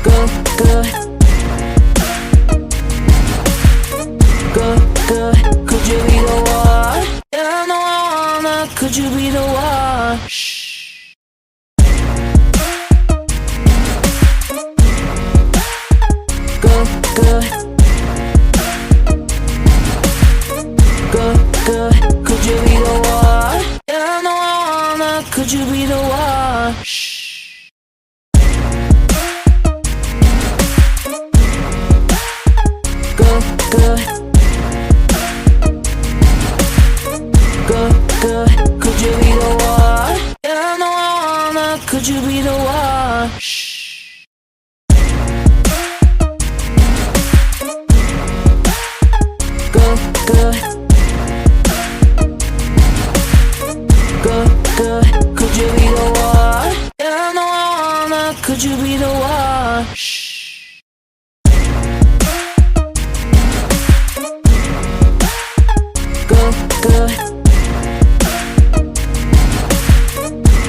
Good, good. Good, good. Could you be the one? Yeah, no, I wanna. Could you be the one? Shh. Good, good. Good, good. Could you be the one? Yeah, no, I wanna. Could you be the one? Shh. Good, good. Good, good. Could you be the one? Yeah, no, I wanna. Could you be the one? Shh. Good, good. Good, good. Could you be the one? Yeah, no, I wanna. Could you be the one? Shh. Good, good.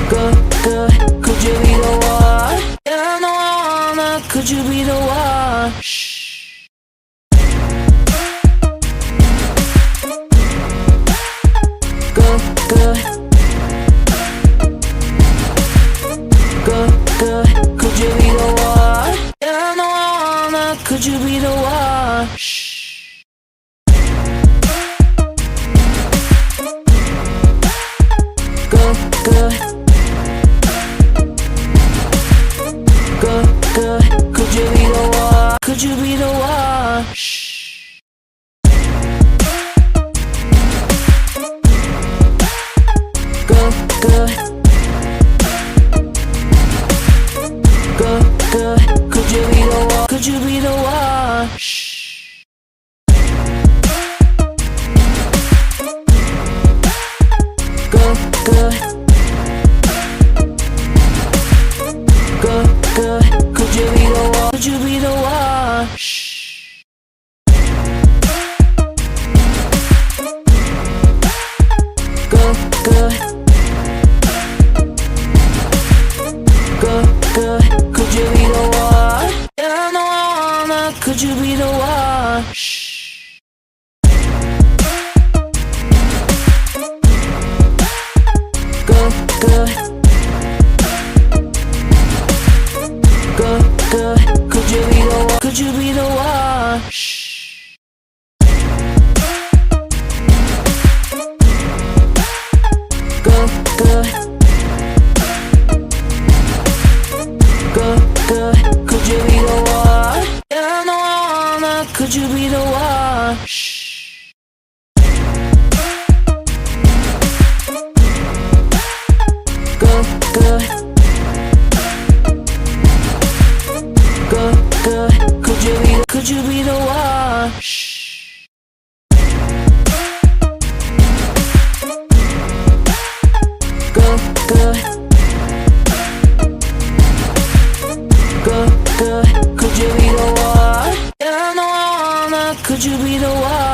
Good, good. Could you be the one? Yeah, no, I wanna. Could you be the one? Shh. Good, good. Good, good. Could you be the one? Yeah, no, I wanna. Could you be the one? Shh. Good, good. Good, good. Could you be the one? Could you be the one? Shh. Good, good. Good, good. Could you be the one? Could you be the one? Shh. Good, good. Good, good. Could you be the one? Could you be the one? Shh. Good, good. Good, good. Could you be the one? Yeah, no, I wanna. Could you be the one? Shh. Good, good. Good, good. Could you be the one? Could you be the one? Shh. Good, good. Good, good. Could you be the one? Yeah, no, I wanna. Could you be the one? Shh. Good, good. Good, good. Could you be the one? Shh. Good, good. Good, good. Could you be the one? Yeah, no, I wanna. Could you be the one?